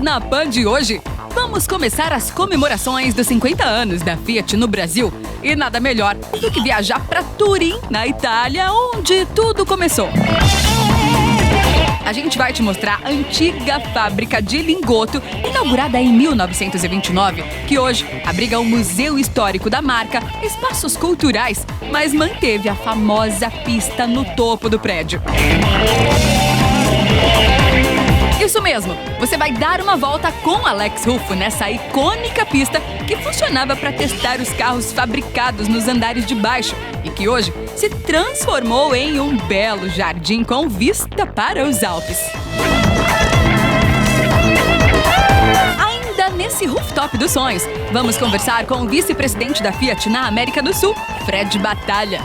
Máquinas na Pan de hoje, vamos começar as comemorações dos 50 anos da Fiat no Brasil. E nada melhor do que viajar para Turim, na Itália, onde tudo começou. A gente vai te mostrar a antiga fábrica de Lingotto, inaugurada em 1929, que hoje abriga o Museu Histórico da marca, espaços culturais, mas manteve a famosa pista no topo do prédio. Isso mesmo, você vai dar uma volta com Alex Ruffo nessa icônica pista que funcionava para testar os carros fabricados nos andares de baixo e que hoje se transformou em um belo jardim com vista para os Alpes. Ainda nesse rooftop dos sonhos, vamos conversar com o vice-presidente da Fiat na América do Sul, Fred Batalha.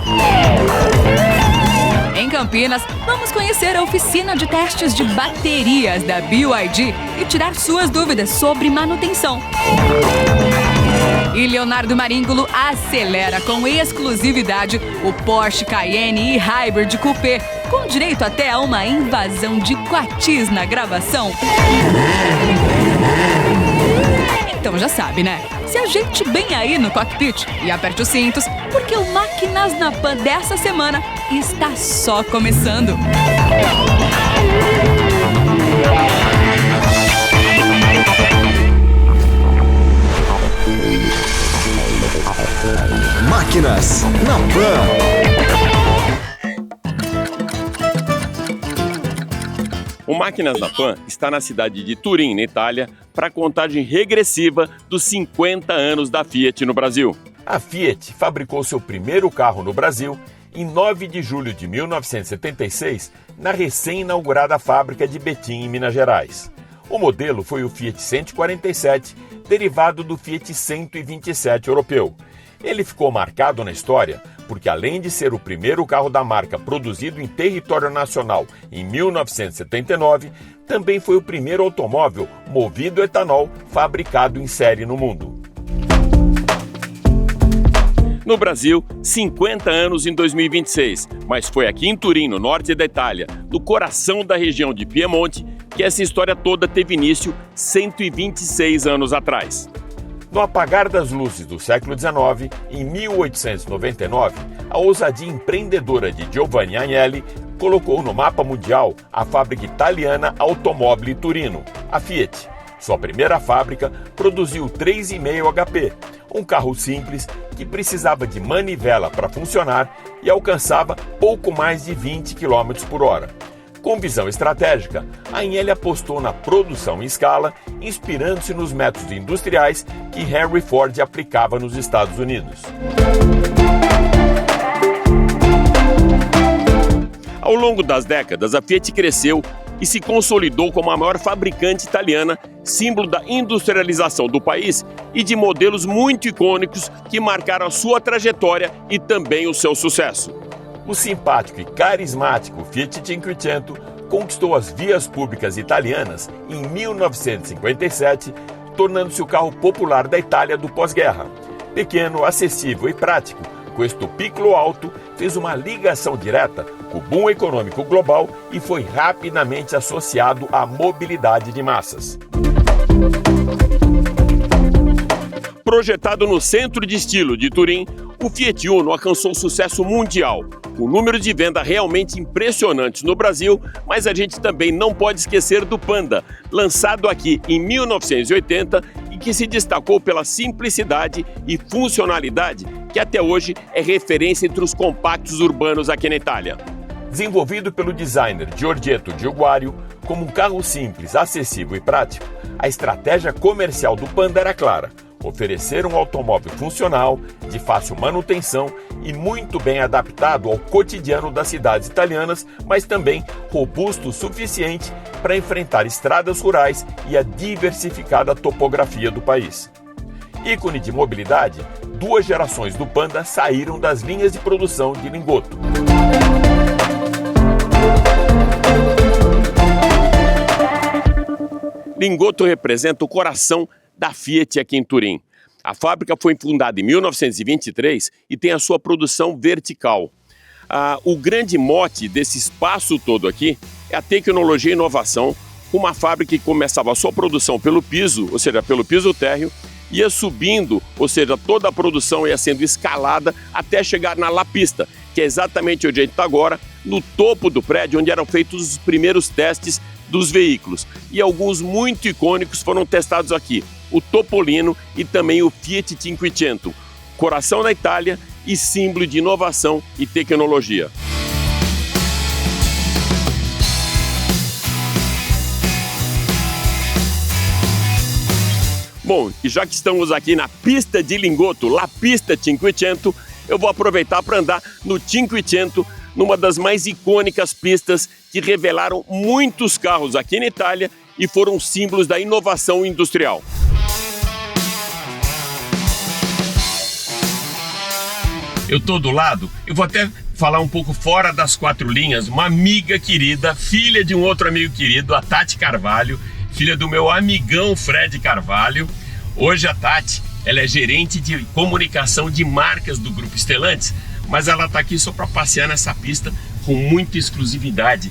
Em Campinas, vamos conhecer a oficina de testes de baterias da BYD e tirar suas dúvidas sobre manutenção. E Leonardo Maringulo acelera com exclusividade o Porsche Cayenne e-Hybrid Coupé, com direito até a uma invasão de quatis na gravação. Então já sabe, né? Se ajeite bem aí no cockpit e aperte os cintos, porque o Máquinas na Pan dessa semana está só começando. Máquinas na Pan. O Máquinas na Pan está na cidade de Turim, na Itália, para a contagem regressiva dos 50 anos da Fiat no Brasil. A Fiat fabricou seu primeiro carro no Brasil em 9 de julho de 1976, na recém-inaugurada fábrica de Betim, em Minas Gerais. O modelo foi o Fiat 147, derivado do Fiat 127 europeu. Ele ficou marcado na história porque, além de ser o primeiro carro da marca produzido em território nacional em 1979, também foi o primeiro automóvel movido a etanol fabricado em série no mundo. No Brasil, 50 anos em 2026, mas foi aqui em Turim, no norte da Itália, no coração da região de Piemonte, que essa história toda teve início 126 anos atrás. No apagar das luzes do século XIX, em 1899, a ousadia empreendedora de Giovanni Agnelli colocou no mapa mundial a fábrica italiana Automobili Turino, a Fiat. Sua primeira fábrica produziu o 3,5 HP, um carro simples que precisava de manivela para funcionar e alcançava pouco mais de 20 km por hora. Com visão estratégica, a Agnelli apostou na produção em escala, inspirando-se nos métodos industriais que Henry Ford aplicava nos Estados Unidos. Ao longo das décadas, a Fiat cresceu e se consolidou como a maior fabricante italiana, símbolo da industrialização do país e de modelos muito icônicos que marcaram a sua trajetória e também o seu sucesso. O simpático e carismático Fiat Cinquecento conquistou as vias públicas italianas em 1957, tornando-se o carro popular da Itália do pós-guerra. Pequeno, acessível e prático, questo piccolo alto fez uma ligação direta com o boom econômico global e foi rapidamente associado à mobilidade de massas. Projetado no centro de estilo de Turim, o Fiat Uno alcançou sucesso mundial, com números de venda realmente impressionantes no Brasil, mas a gente também não pode esquecer do Panda, lançado aqui em 1980 e que se destacou pela simplicidade e funcionalidade que até hoje é referência entre os compactos urbanos aqui na Itália. Desenvolvido pelo designer Giorgetto Giuguario como um carro simples, acessível e prático, a estratégia comercial do Panda era clara: oferecer um automóvel funcional, de fácil manutenção e muito bem adaptado ao cotidiano das cidades italianas, mas também robusto o suficiente para enfrentar estradas rurais e a diversificada topografia do país. Ícone de mobilidade, 2 gerações do Panda saíram das linhas de produção de Lingotto. Lingotto representa o coração da Fiat aqui em Turim. A fábrica foi fundada em 1923 e tem a sua produção vertical. O grande mote desse espaço todo aqui é a tecnologia e inovação, com uma fábrica que começava a sua produção pelo piso, ou seja, pelo piso térreo, ia subindo, ou seja, toda a produção ia sendo escalada até chegar na lapista, que é exatamente onde a gente está agora, no topo do prédio, onde eram feitos os primeiros testes dos veículos. E alguns muito icônicos foram testados aqui, o Topolino e também o Fiat Cinquecento, coração da Itália e símbolo de inovação e tecnologia. Bom, e já que estamos aqui na pista de Lingotto, La Pista Cinquecento, eu vou aproveitar para andar no Cinquecento, numa das mais icônicas pistas que revelaram muitos carros aqui na Itália e foram símbolos da inovação industrial. Eu estou do lado, eu vou até falar um pouco fora das quatro linhas, uma amiga querida, filha de um outro amigo querido, a Tati Carvalho, filha do meu amigão Fred Carvalho. Hoje a Tati, ela é gerente de comunicação de marcas do Grupo Stellantis, mas ela está aqui só para passear nessa pista com muita exclusividade.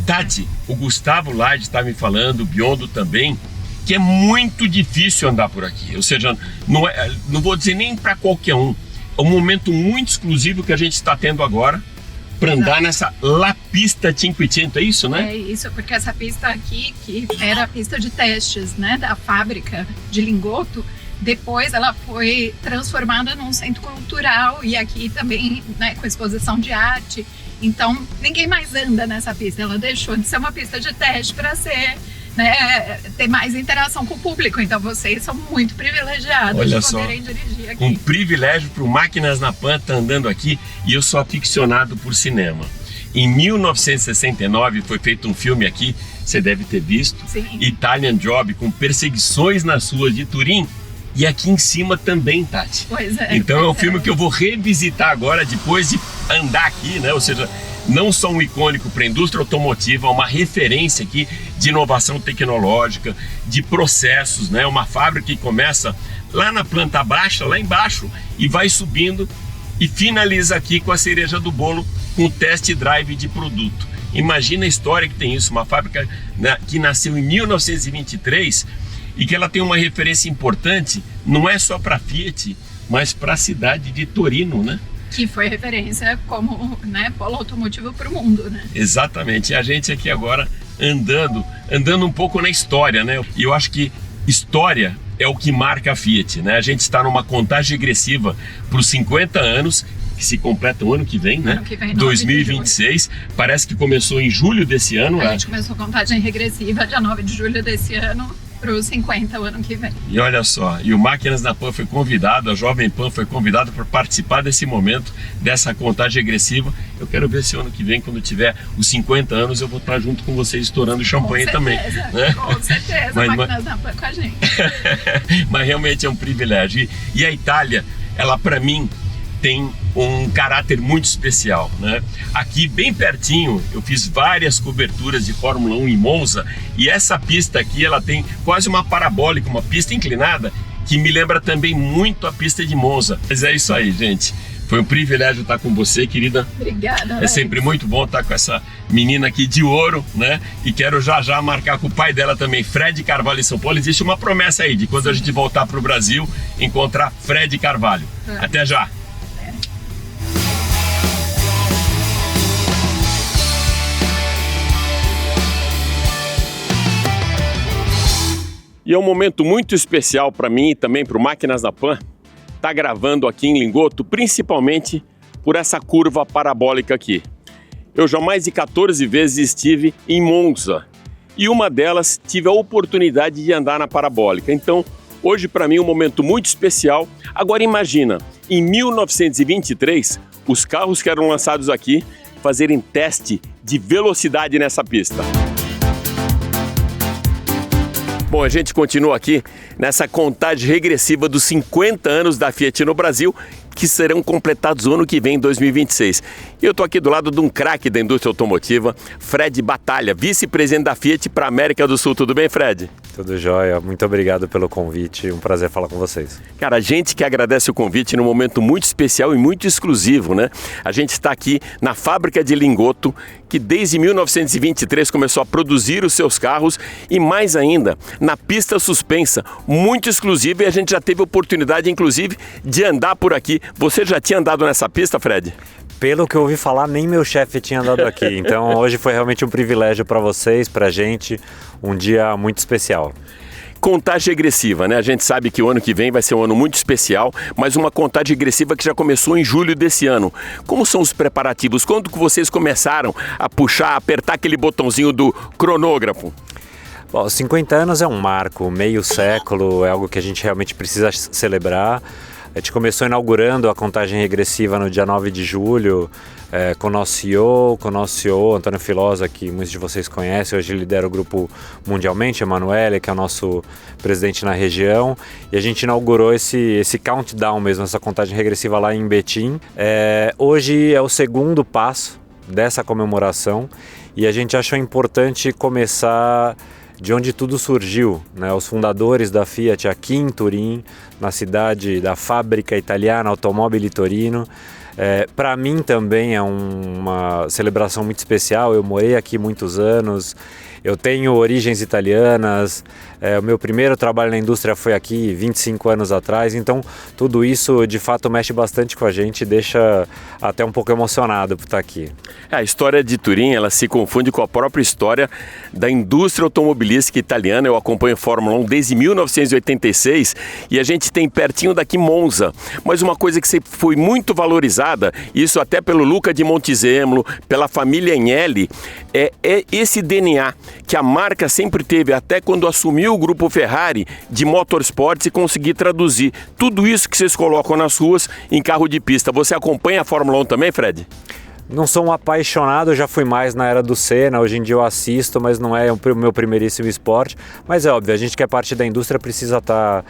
Tati, o Gustavo Lage está me falando, o Biondo também, que é muito difícil andar por aqui, ou seja, não vou dizer nem para qualquer um, é um momento muito exclusivo que a gente está tendo agora, para andar nessa La Pista Cinquecento, é isso, né? É isso, porque essa pista aqui, que era a pista de testes, né, da fábrica de Lingotto, depois ela foi transformada num centro cultural e aqui também, né, com exposição de arte. Então, ninguém mais anda nessa pista. Ela deixou de ser uma pista de teste para ser, né, ter mais interação com o público. Então, vocês são muito privilegiados. Olha de poderem dirigir aqui. Um privilégio para o Máquinas na Pan estar andando aqui, e eu sou aficionado por cinema. Em 1969 foi feito um filme aqui, você deve ter visto, Sim. Italian Job, com perseguições nas ruas de Turim. E aqui em cima também, Tati. Pois é. Então é um filme que eu vou revisitar agora, depois de andar aqui, né? Ou seja, não só um icônico para a indústria automotiva, uma referência aqui de inovação tecnológica, de processos, né? Uma fábrica que começa lá na planta baixa, lá embaixo, e vai subindo e finaliza aqui com a cereja do bolo, com o test drive de produto. Imagina a história que tem isso, uma fábrica, né, que nasceu em 1923, e que ela tem uma referência importante, não é só para a Fiat, mas para a cidade de Torino, né? Que foi referência como, né, polo automotivo para o mundo, né? Exatamente, e a gente aqui agora andando um pouco na história, né? E eu acho que história é o que marca a Fiat, né? A gente está numa contagem regressiva para os 50 anos, que se completa o ano que vem, né? Ano que vem, 2026, parece que começou em julho desse ano. A gente começou a contagem regressiva dia 9 de julho desse ano, para os 50 o ano que vem. E olha só, e o Máquinas na Pan foi convidado, a Jovem Pan foi convidada para participar desse momento, dessa contagem regressiva. Eu quero ver se ano que vem, quando tiver os 50 anos, eu vou estar junto com vocês estourando champanhe também. Né? Com certeza, Máquinas na Pan com a gente. Mas realmente é um privilégio. E a Itália, ela para mim tem um caráter muito especial, né? Aqui bem pertinho eu fiz várias coberturas de Fórmula 1 em Monza, e essa pista aqui ela tem quase uma parabólica, uma pista inclinada que me lembra também muito a pista de Monza. Mas é isso aí, gente. Foi um privilégio estar com você, querida. Obrigada, É Alex. sempre muito bom estar com essa menina aqui de ouro, né? E quero já marcar com o pai dela também, Fred Carvalho, em São Paulo. Existe uma promessa aí de quando a gente voltar para o Brasil, encontrar Fred Carvalho. Até já! E é um momento muito especial para mim e também para o Máquinas na Pan estar gravando aqui em Lingotto, principalmente por essa curva parabólica aqui. Eu já mais de 14 vezes estive em Monza e uma delas tive a oportunidade de andar na parabólica. Então, hoje para mim é um momento muito especial. Agora imagina, em 1923, os carros que eram lançados aqui fazerem teste de velocidade nessa pista. Bom, a gente continua aqui nessa contagem regressiva dos 50 anos da Fiat no Brasil, que serão completados no ano que vem, em 2026. E eu estou aqui do lado de um craque da indústria automotiva, Fred Batalha, vice-presidente da Fiat para a América do Sul. Tudo bem, Fred? Tudo jóia, muito obrigado pelo convite, um prazer falar com vocês. Cara, a gente que agradece o convite num momento muito especial e muito exclusivo, né? A gente está aqui na fábrica de Lingoto, que desde 1923 começou a produzir os seus carros e mais ainda, na pista suspensa, muito exclusiva, e a gente já teve oportunidade, inclusive, de andar por aqui. Você já tinha andado nessa pista, Fred? Pelo que eu ouvi falar, nem meu chefe tinha andado aqui, então hoje foi realmente um privilégio para vocês, para a gente, um dia muito especial. Contagem regressiva, né? A gente sabe que o ano que vem vai ser um ano muito especial, mas uma contagem regressiva que já começou em julho desse ano. Como são os preparativos? Quando que vocês começaram a puxar, apertar aquele botãozinho do cronógrafo? Bom, 50 anos é um marco, meio século, é algo que a gente realmente precisa celebrar. A gente começou inaugurando a contagem regressiva no dia 9 de julho, com o nosso CEO, Antônio Filosa, que muitos de vocês conhecem, hoje lidera o grupo mundialmente, Emanuele, que é o nosso presidente na região, e a gente inaugurou esse countdown mesmo, essa contagem regressiva lá em Betim. Hoje é o segundo passo dessa comemoração e a gente achou importante começar de onde tudo surgiu, né? Os fundadores da Fiat aqui em Turim, na cidade da fábrica italiana Automobili Torino. Para mim também é uma celebração muito especial, eu morei aqui muitos anos, eu tenho origens italianas, o meu primeiro trabalho na indústria foi aqui 25 anos atrás, então tudo isso de fato mexe bastante com a gente e deixa até um pouco emocionado por estar aqui. A história de Turim, ela se confunde com a própria história da indústria automobilística italiana. Eu acompanho Fórmula 1 desde 1986 e a gente tem pertinho daqui Monza, mas uma coisa que sempre foi muito valorizada, isso até pelo Luca di Montezemolo, pela família Agnelli, é esse DNA que a marca sempre teve, até quando assumiu o grupo Ferrari de motorsports e conseguir traduzir tudo isso que vocês colocam nas ruas em carro de pista. Você acompanha a Fórmula 1 também, Fred? Não sou um apaixonado, já fui mais na era do Senna, hoje em dia eu assisto, mas não é o meu primeiríssimo esporte. Mas é óbvio, a gente que é parte da indústria precisa estar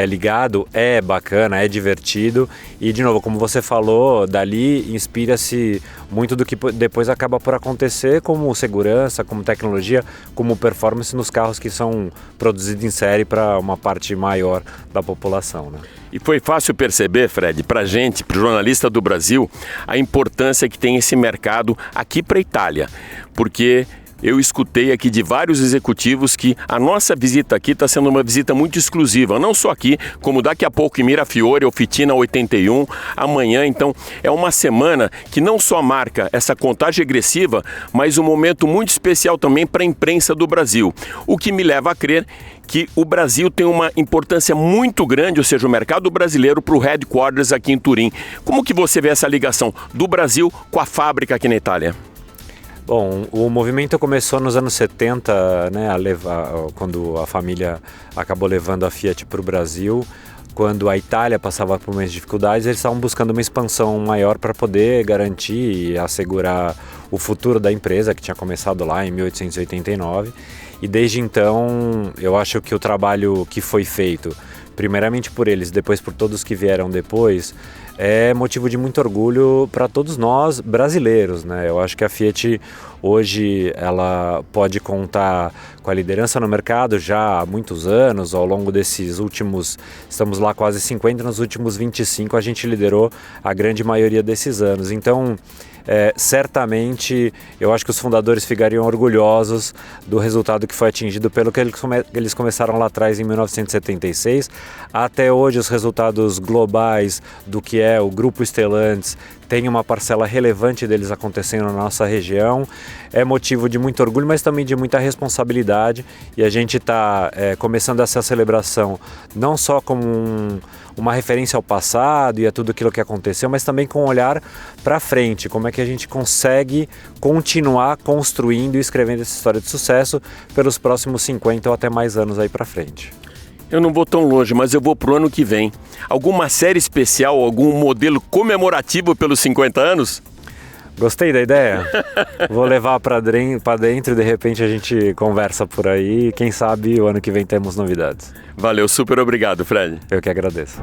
ligado, é bacana, é divertido. E de novo, como você falou, dali inspira-se muito do que depois acaba por acontecer, como segurança, como tecnologia, como performance nos carros que são produzidos em série para uma parte maior da população, né? E foi fácil perceber, Fred, para a gente, para o jornalista do Brasil, a importância que tem esse mercado aqui para a Itália, porque eu escutei aqui de vários executivos que a nossa visita aqui está sendo uma visita muito exclusiva, não só aqui, como daqui a pouco em Mirafiore, Oficina 81, amanhã. Então é uma semana que não só marca essa contagem regressiva, mas um momento muito especial também para a imprensa do Brasil, o que me leva a crer que o Brasil tem uma importância muito grande, ou seja, o mercado brasileiro para o headquarters aqui em Turim. Como que você vê essa ligação do Brasil com a fábrica aqui na Itália? Bom, o movimento começou nos anos 70, né, quando a família acabou levando a Fiat para o Brasil. Quando a Itália passava por mais dificuldades, eles estavam buscando uma expansão maior para poder garantir e assegurar o futuro da empresa, que tinha começado lá em 1889. E desde então, eu acho que o trabalho que foi feito, primeiramente por eles, depois por todos que vieram depois, é motivo de muito orgulho para todos nós brasileiros, né? Eu acho que a Fiat hoje ela pode contar com a liderança no mercado já há muitos anos. Ao longo desses últimos, estamos lá quase 50, nos últimos 25 a gente liderou a grande maioria desses anos. Então, certamente eu acho que os fundadores ficariam orgulhosos do resultado que foi atingido pelo que eles começaram lá atrás em 1976. Até hoje os resultados globais do que é o Grupo Stellantis tem uma parcela relevante deles acontecendo na nossa região. É motivo de muito orgulho, mas também de muita responsabilidade, e a gente está começando essa celebração não só como uma referência ao passado e a tudo aquilo que aconteceu, mas também com um olhar para frente, como é que a gente consegue continuar construindo e escrevendo essa história de sucesso pelos próximos 50 ou até mais anos aí para frente. Eu não vou tão longe, mas eu vou pro ano que vem. Alguma série especial, algum modelo comemorativo pelos 50 anos? Gostei da ideia. Vou levar para dentro e de repente a gente conversa por aí. Quem sabe o ano que vem temos novidades. Valeu, super obrigado, Fred. Eu que agradeço.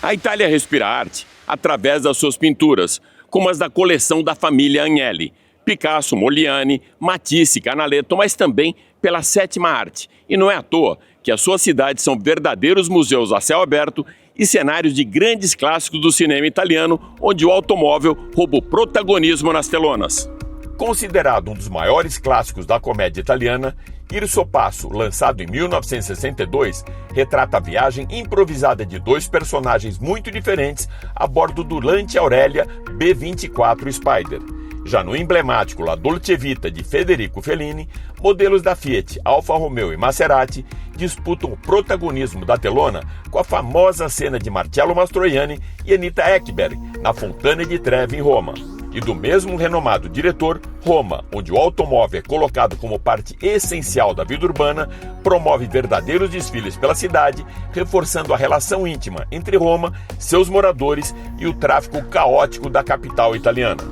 A Itália respira arte através das suas pinturas, como as da coleção da família Agnelli, Picasso, Modigliani, Matisse, Canaletto, mas também pela sétima arte. E não é à toa que as suas cidades são verdadeiros museus a céu aberto e cenários de grandes clássicos do cinema italiano, onde o automóvel rouba o protagonismo nas telonas. Considerado um dos maiores clássicos da comédia italiana, Il Suo Passo, lançado em 1962, retrata a viagem improvisada de dois personagens muito diferentes a bordo do Lancia Aurelia B24 Spider. Já no emblemático La Dolce Vita de Federico Fellini, modelos da Fiat, Alfa Romeo e Maserati disputam o protagonismo da telona com a famosa cena de Marcello Mastroianni e Anita Ekberg na Fontana di Trevi, em Roma. E do mesmo renomado diretor, Roma, onde o automóvel é colocado como parte essencial da vida urbana, promove verdadeiros desfiles pela cidade, reforçando a relação íntima entre Roma, seus moradores e o tráfego caótico da capital italiana.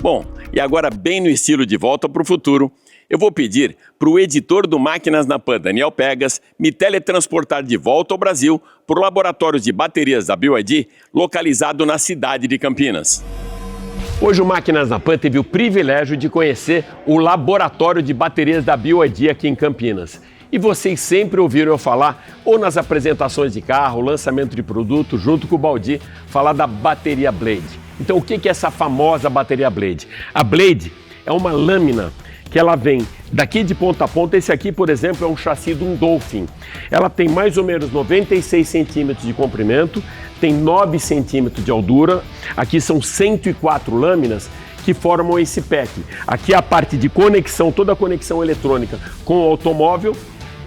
Bom, e agora bem no estilo De Volta para o Futuro, eu vou pedir para o editor do Máquinas na Pan, Daniel Pegas, me teletransportar de volta ao Brasil para o laboratório de baterias da BYD, localizado na cidade de Campinas. Hoje o Máquinas na Pan teve o privilégio de conhecer o laboratório de baterias da BYD aqui em Campinas. E vocês sempre ouviram eu falar, ou nas apresentações de carro, lançamento de produto, junto com o Baldi, falar da bateria Blade. Então o que é essa famosa bateria Blade? A Blade é uma lâmina que ela vem daqui de ponta a ponta. Esse aqui, por exemplo, é um chassi de um Dolphin. Ela tem mais ou menos 96 centímetros de comprimento, tem 9 centímetros de altura. Aqui são 104 lâminas que formam esse pack. Aqui é a parte de conexão, toda a conexão eletrônica com o automóvel.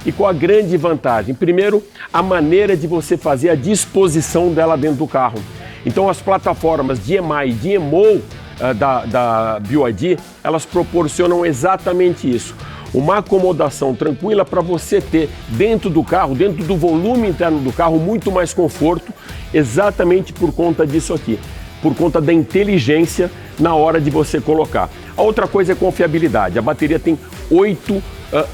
E com a grande vantagem, primeiro, a maneira de você fazer a disposição dela dentro do carro. Então as plataformas de EMI e de EMO da BYD, elas proporcionam exatamente isso. Uma acomodação tranquila para você ter dentro do carro, dentro do volume interno do carro, muito mais conforto, exatamente por conta disso aqui, por conta da inteligência na hora de você colocar. A outra coisa é confiabilidade. A bateria tem 8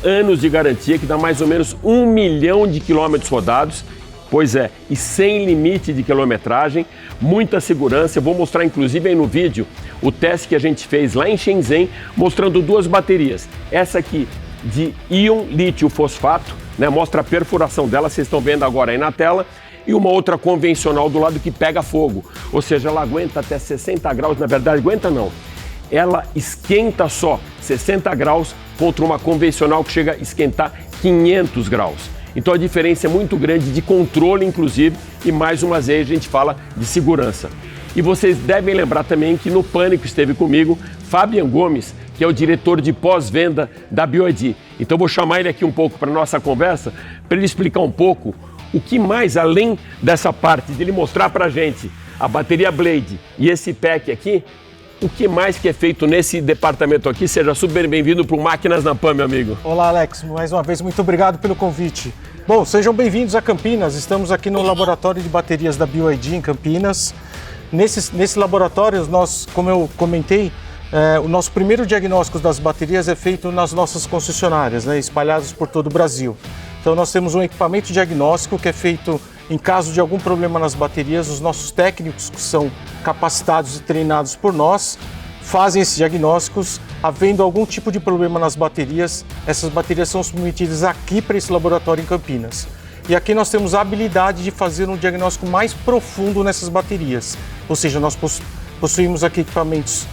anos de garantia, que dá mais ou menos 1 milhão de quilômetros rodados. Pois é, e sem limite de quilometragem, muita segurança. Eu vou mostrar inclusive aí no vídeo o teste que a gente fez lá em Shenzhen, mostrando duas baterias. Essa aqui de íon lítio fosfato, né, mostra a perfuração dela, vocês estão vendo agora aí na tela, e uma outra convencional do lado que pega fogo, ou seja, ela aguenta até 60 graus, na verdade aguenta não, ela esquenta só 60 graus contra uma convencional que chega a esquentar 500 graus. Então a diferença é muito grande de controle, inclusive, e mais uma vez a gente fala de segurança. E vocês devem lembrar também que no Pânico esteve comigo Fabian Gomes, que é o diretor de pós-venda da BYD. Então vou chamar ele aqui um pouco para a nossa conversa, para ele explicar um pouco o que mais, além dessa parte, de ele mostrar para a gente a bateria Blade e esse pack aqui, o que mais que é feito nesse departamento aqui. Seja super bem-vindo para o Máquinas na Pan, meu amigo. Olá, Alex. Mais uma vez, muito obrigado pelo convite. Bom, sejam bem-vindos a Campinas. Estamos aqui no laboratório de baterias da BYD em Campinas. Nesse laboratório, nós, como eu comentei, o nosso primeiro diagnóstico das baterias é feito nas nossas concessionárias, né, espalhadas por todo o Brasil. Então, nós temos um equipamento diagnóstico que é feito em caso de algum problema nas baterias. Os nossos técnicos, que são capacitados e treinados por nós, fazem esses diagnósticos. Havendo algum tipo de problema nas baterias, essas baterias são submetidas aqui para esse laboratório em Campinas. E aqui nós temos a habilidade de fazer um diagnóstico mais profundo nessas baterias. Ou seja, nós possuímos aqui equipamentos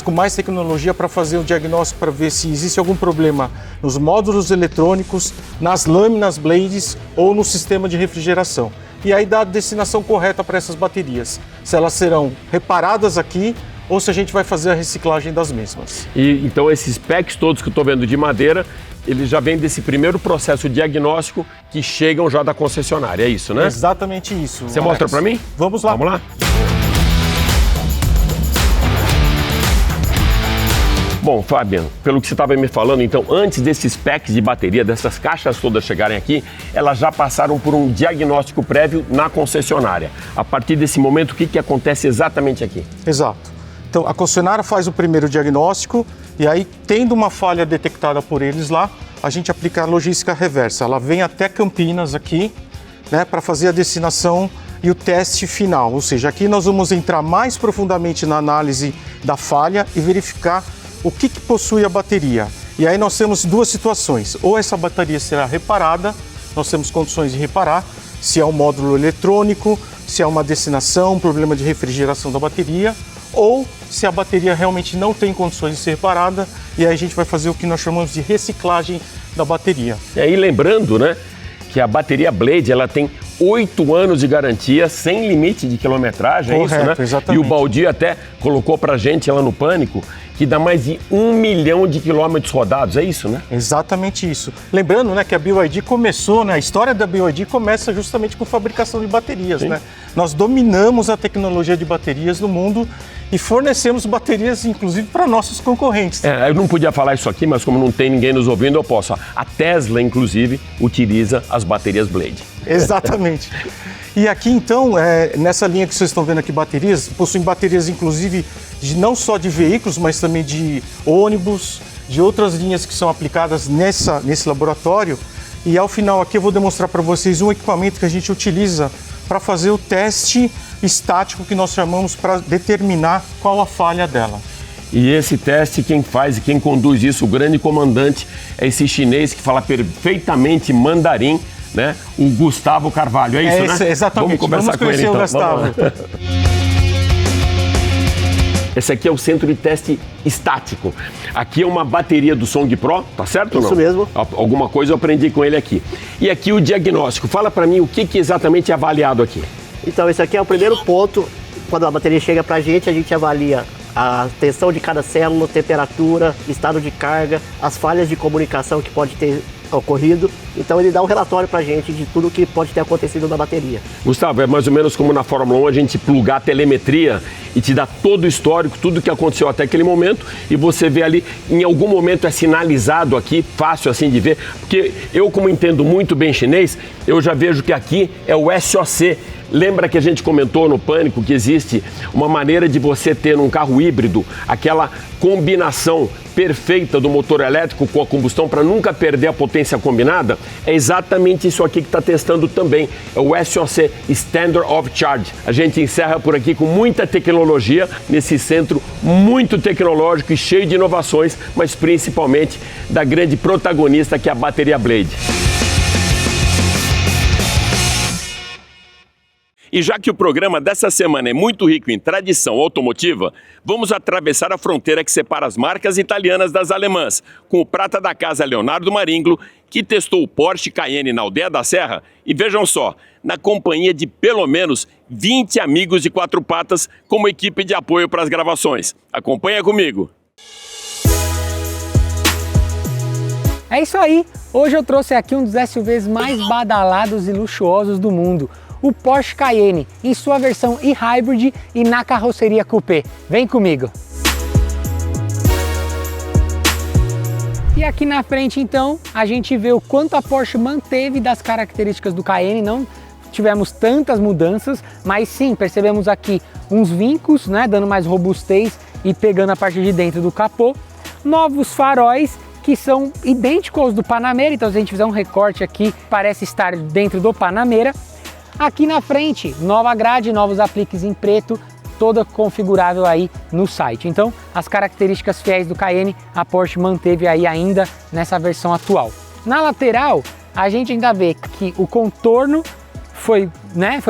com mais tecnologia para fazer o diagnóstico, para ver se existe algum problema nos módulos eletrônicos, nas lâminas blades ou no sistema de refrigeração. E aí dá a destinação correta para essas baterias, se elas serão reparadas aqui ou se a gente vai fazer a reciclagem das mesmas. E então esses packs todos que eu estou vendo de madeira, eles já vêm desse primeiro processo diagnóstico que chegam já da concessionária, é isso, né? Exatamente isso. Você mostra para mim? Vamos lá. Vamos lá? Bom, Fabian, pelo que você estava me falando, então, antes desses packs de bateria, dessas caixas todas chegarem aqui, elas já passaram por um diagnóstico prévio na concessionária. A partir desse momento, o que acontece exatamente aqui? Exato. Então, a concessionária faz o primeiro diagnóstico e aí, tendo uma falha detectada por eles lá, a gente aplica a logística reversa. Ela vem até Campinas aqui, né, para fazer a destinação e o teste final. Ou seja, aqui nós vamos entrar mais profundamente na análise da falha e verificar o que possui a bateria. E aí nós temos duas situações. Ou essa bateria será reparada, nós temos condições de reparar, se é um módulo eletrônico, se é uma destinação, um problema de refrigeração da bateria, ou se a bateria realmente não tem condições de ser reparada, e aí a gente vai fazer o que nós chamamos de reciclagem da bateria. E aí lembrando, né, que a bateria Blade, ela tem 8 anos de garantia, sem limite de quilometragem, correto, é isso, né? Exatamente. E o Baldi até colocou pra gente lá no Pânico que dá mais de 1 milhão de quilômetros rodados, é isso, né? Exatamente isso. Lembrando, né, que a BYD começou, né, a história da BYD começa justamente com fabricação de baterias, né? Nós dominamos a tecnologia de baterias no mundo e fornecemos baterias, inclusive, para nossos concorrentes. Eu não podia falar isso aqui, mas como não tem ninguém nos ouvindo, eu posso. A Tesla, inclusive, utiliza as baterias Blade. Exatamente. E aqui, então, nessa linha que vocês estão vendo aqui, baterias, possuem baterias, inclusive, não só de veículos, mas também de ônibus, de outras linhas que são aplicadas nesse laboratório. E ao final aqui eu vou demonstrar para vocês um equipamento que a gente utiliza para fazer o teste estático que nós chamamos para determinar qual a falha dela. E esse teste, quem faz e quem conduz isso, o grande comandante, é esse chinês que fala perfeitamente mandarim, né? O Gustavo Carvalho, é isso, né? Exatamente. Vamos conversar com ele, o então. Gustavo. Esse aqui é o centro de teste estático. Aqui é uma bateria do Song Pro, tá certo ou não? Isso mesmo. Alguma coisa eu aprendi com ele aqui. E aqui o diagnóstico. Fala para mim o que exatamente é avaliado aqui. Então, esse aqui é o primeiro ponto. Quando a bateria chega pra gente, a gente avalia a tensão de cada célula, temperatura, estado de carga, as falhas de comunicação que pode ter ocorrido. Então ele dá um relatório pra gente de tudo que pode ter acontecido na bateria. Gustavo, é mais ou menos como na Fórmula 1 a gente plugar a telemetria e te dá todo o histórico, tudo que aconteceu até aquele momento, e você vê ali, em algum momento é sinalizado aqui, fácil assim de ver, porque eu, como entendo muito bem chinês, eu já vejo que aqui é o SOC. Lembra que a gente comentou no Pânico que existe uma maneira de você ter num carro híbrido aquela combinação perfeita do motor elétrico com a combustão para nunca perder a potência combinada? É exatamente isso aqui que está testando também. É o SOC, Standard of Charge. A gente encerra por aqui com muita tecnologia nesse centro muito tecnológico e cheio de inovações, mas principalmente da grande protagonista que é a bateria Blade. E já que o programa dessa semana é muito rico em tradição automotiva, vamos atravessar a fronteira que separa as marcas italianas das alemãs, com o prata da casa Leonardo Maringlo, que testou o Porsche Cayenne na Aldeia da Serra, e vejam só, na companhia de pelo menos 20 amigos de quatro patas como equipe de apoio para as gravações. Acompanha comigo! É isso aí! Hoje eu trouxe aqui um dos SUVs mais badalados e luxuosos do mundo, o Porsche Cayenne, em sua versão e-hybrid e na carroceria coupé. Vem comigo! E aqui na frente, então, a gente vê o quanto a Porsche manteve das características do Cayenne. Não tivemos tantas mudanças, mas sim, percebemos aqui uns vincos, né, dando mais robustez e pegando a parte de dentro do capô. Novos faróis, que são idênticos aos do Panamera, então se a gente fizer um recorte aqui, parece estar dentro do Panamera. Aqui na frente, nova grade, novos apliques em preto, toda configurável aí no site. Então, as características fiéis do Cayenne, a Porsche manteve aí ainda nessa versão atual. Na lateral, a gente ainda vê que o contorno foi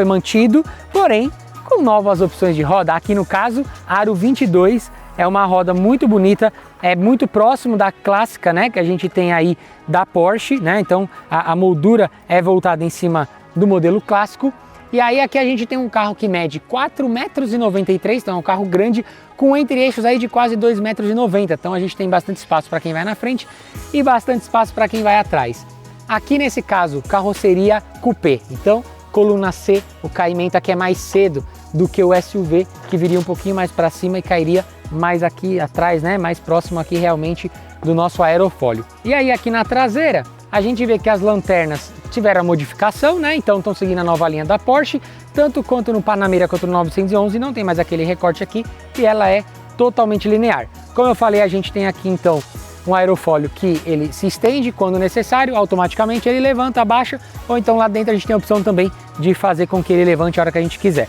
mantido, porém, com novas opções de roda. Aqui no caso, Aro 22, é uma roda muito bonita, é muito próximo da clássica, né, que a gente tem aí da Porsche, né? Então, a moldura é voltada em cima do modelo clássico. E aí aqui a gente tem um carro que mede 4,93 m, então é um carro grande com entre-eixos aí de quase 2,90 m. Então a gente tem bastante espaço para quem vai na frente e bastante espaço para quem vai atrás. Aqui nesse caso, carroceria coupé. Então, coluna C, o caimento aqui é mais cedo do que o SUV, que viria um pouquinho mais para cima e cairia mais aqui atrás, né? Mais próximo aqui realmente do nosso aerofólio. E aí aqui na traseira, a gente vê que as lanternas tiveram a modificação, né? Então estão seguindo a nova linha da Porsche, tanto quanto no Panamera quanto no 911, não tem mais aquele recorte aqui, e ela é totalmente linear. Como eu falei, a gente tem aqui então um aerofólio que ele se estende quando necessário, automaticamente ele levanta, abaixa, ou então lá dentro a gente tem a opção também de fazer com que ele levante a hora que a gente quiser.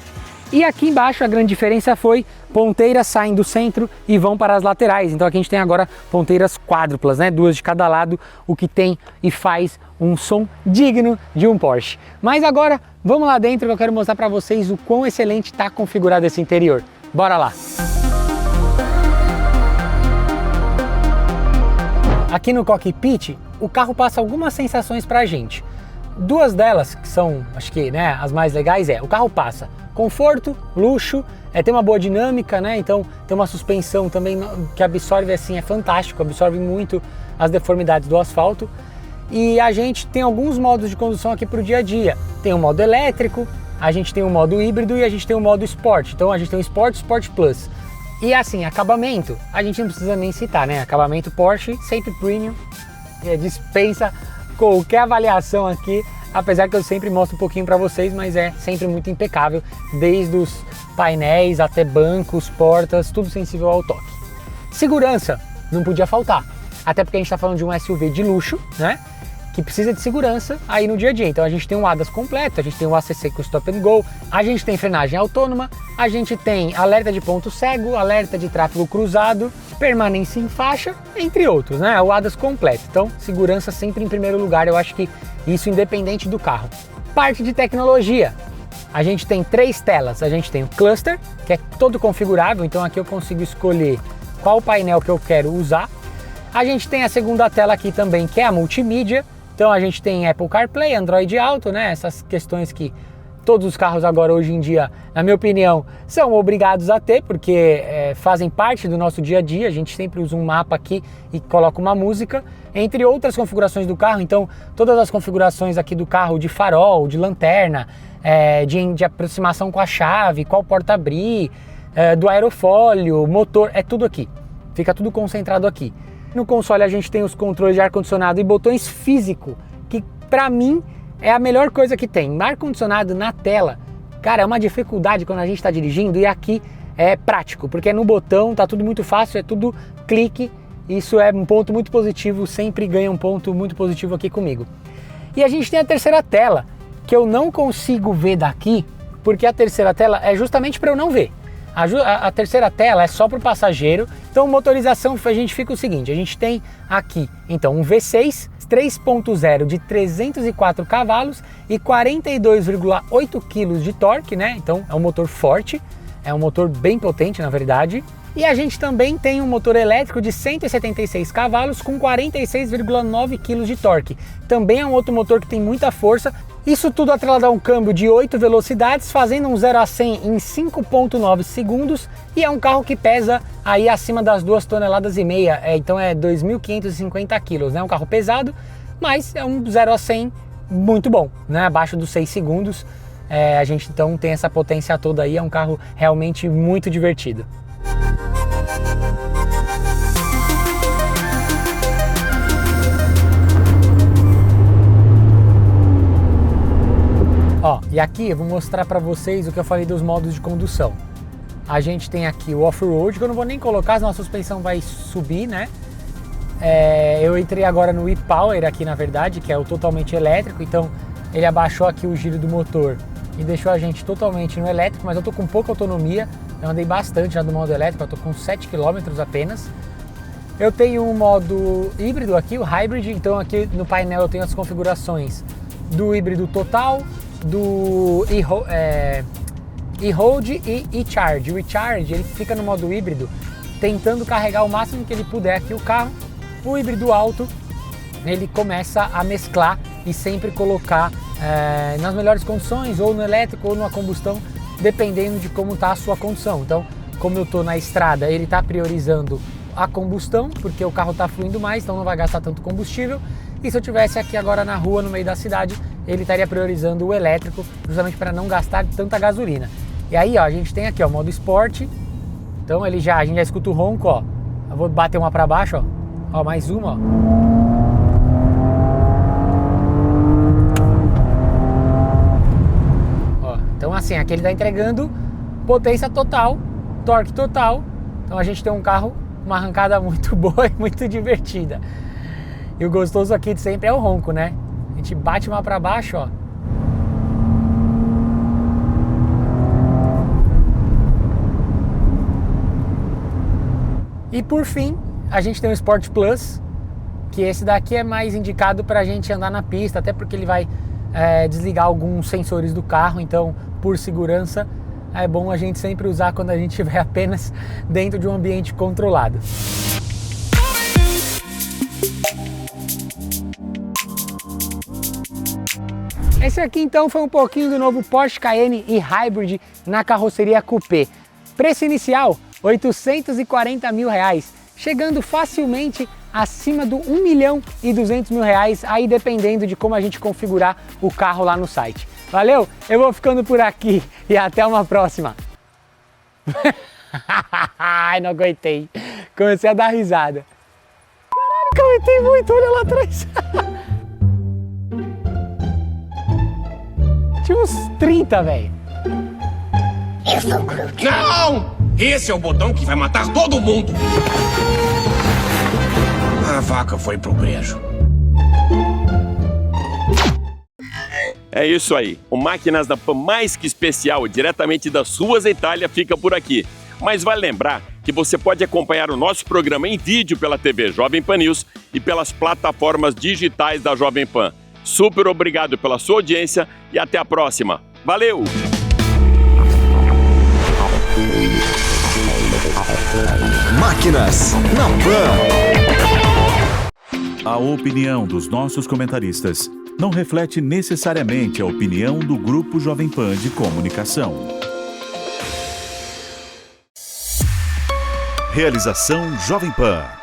E aqui embaixo a grande diferença foi ponteiras saem do centro e vão para as laterais. Então aqui a gente tem agora ponteiras quádruplas, né? 2 de cada lado, o que tem e faz um som digno de um Porsche. Mas agora vamos lá dentro que eu quero mostrar para vocês o quão excelente está configurado esse interior. Bora lá! Aqui no cockpit, o carro passa algumas sensações para a gente. 2 delas, que são, acho que, né, as mais legais, o carro passa conforto, luxo, tem uma boa dinâmica, né? Então tem uma suspensão também que absorve, assim, é fantástico, absorve muito as deformidades do asfalto. E a gente tem alguns modos de condução aqui para o dia a dia. Tem o modo elétrico, a gente tem o modo híbrido e a gente tem o modo Sport. Então a gente tem o Sport, Sport Plus. E assim, acabamento, a gente não precisa nem citar, né? Acabamento Porsche, sempre premium, dispensa qualquer avaliação aqui, apesar que eu sempre mostro um pouquinho para vocês, mas é sempre muito impecável, desde os painéis até bancos, portas, tudo sensível ao toque. Segurança, não podia faltar, até porque a gente está falando de um SUV de luxo, né? Que precisa de segurança aí no dia a dia. Então a gente tem um ADAS completo, a gente tem o ACC com Stop and Go, a gente tem frenagem autônoma, a gente tem alerta de ponto cego, alerta de tráfego cruzado, permanência em faixa, entre outros, né? O ADAS completo. Então segurança sempre em primeiro lugar, eu acho que isso independente do carro. Parte de tecnologia, a gente tem 3 telas, a gente tem o cluster, que é todo configurável, então aqui eu consigo escolher qual painel que eu quero usar. A gente tem a segunda tela aqui também, que é a multimídia. Então a gente tem Apple CarPlay, Android Auto, né? Essas questões que todos os carros agora hoje em dia, na minha opinião, são obrigados a ter, porque fazem parte do nosso dia a dia. A gente sempre usa um mapa aqui e coloca uma música, entre outras configurações do carro. Então todas as configurações aqui do carro de farol, de lanterna, de aproximação com a chave, qual porta abrir, do aerofólio, motor, é tudo aqui. Fica tudo concentrado aqui. No console a gente tem os controles de ar-condicionado e botões físicos, que pra mim é a melhor coisa que tem. Ar-condicionado na tela, cara, é uma dificuldade quando a gente está dirigindo, e aqui é prático, porque é no botão, tá tudo muito fácil, é tudo clique. Isso é um ponto muito positivo, sempre ganha um ponto muito positivo aqui comigo. E a gente tem a terceira tela, que eu não consigo ver daqui, porque a terceira tela é justamente para eu não ver. A terceira tela é só para o passageiro. Então motorização, a gente fica o seguinte, a gente tem aqui então um V6 3.0 de 304 cavalos e 42,8 kg de torque, né? Então é um motor forte, é um motor bem potente na verdade. E a gente também tem um motor elétrico de 176 cavalos com 46,9 kg de torque. Também é um outro motor que tem muita força. Isso tudo atrelado a um câmbio de 8 velocidades, fazendo um 0 a 100 em 5,9 segundos, e é um carro que pesa aí acima das 2,5 toneladas, então é 2.550 quilos, né? Um carro pesado, mas é um 0 a 100 muito bom, né? Abaixo dos 6 segundos, a gente então tem essa potência toda aí, é um carro realmente muito divertido. Ó, e aqui eu vou mostrar para vocês o que eu falei dos modos de condução. A gente tem aqui o off-road, que eu não vou nem colocar, senão a suspensão vai subir, né? Eu entrei agora no e-Power aqui, na verdade, que é o totalmente elétrico, então ele abaixou aqui o giro do motor e deixou a gente totalmente no elétrico, mas eu tô com pouca autonomia, eu andei bastante já do modo elétrico, eu tô com 7 km apenas. Eu tenho um modo híbrido aqui, o Hybrid, então aqui no painel eu tenho as configurações do híbrido total, do e-Hold e e-Charge. O e-Charge ele fica no modo híbrido, tentando carregar o máximo que ele puder aqui o carro. O híbrido alto, ele começa a mesclar e sempre colocar nas melhores condições, ou no elétrico ou na combustão, dependendo de como está a sua condição. Então, como eu estou na estrada, ele está priorizando a combustão, porque o carro está fluindo mais, então não vai gastar tanto combustível. E se eu estivesse aqui agora na rua, no meio da cidade, ele estaria priorizando o elétrico, justamente para não gastar tanta gasolina. E aí, ó, a gente tem aqui, ó, modo esporte. Então a gente já escuta o ronco, ó. Eu vou bater uma para baixo, ó. Ó, mais uma, ó. Ó, então assim, aqui ele está entregando potência total, torque total. Então a gente tem um carro uma arrancada muito boa e muito divertida. E o gostoso aqui de sempre é o ronco, né? A gente bate mais para baixo, ó. E por fim, a gente tem o Sport Plus, que esse daqui é mais indicado para a gente andar na pista, até porque ele vai desligar alguns sensores do carro, então por segurança é bom a gente sempre usar quando a gente estiver apenas dentro de um ambiente controlado. Esse aqui então foi um pouquinho do novo Porsche Cayenne e-Hybrid na carroceria Coupé. Preço inicial R$840 mil, chegando facilmente acima do R$1.200.000, aí dependendo de como a gente configurar o carro lá no site. Valeu? Eu vou ficando por aqui e até uma próxima. Ai, não aguentei. Comecei a dar risada. Caralho, aguentei muito, olha lá atrás. Tinha uns 30, velho. Não! Esse é o botão que vai matar todo mundo! A vaca foi pro brejo. É isso aí. O Máquinas da Pan mais que especial, diretamente das ruas da Itália, fica por aqui. Mas vale lembrar que você pode acompanhar o nosso programa em vídeo pela TV Jovem Pan News e pelas plataformas digitais da Jovem Pan. Super obrigado pela sua audiência e até a próxima. Valeu! Máquinas na Pan. A opinião dos nossos comentaristas não reflete necessariamente a opinião do Grupo Jovem Pan de Comunicação. Realização Jovem Pan.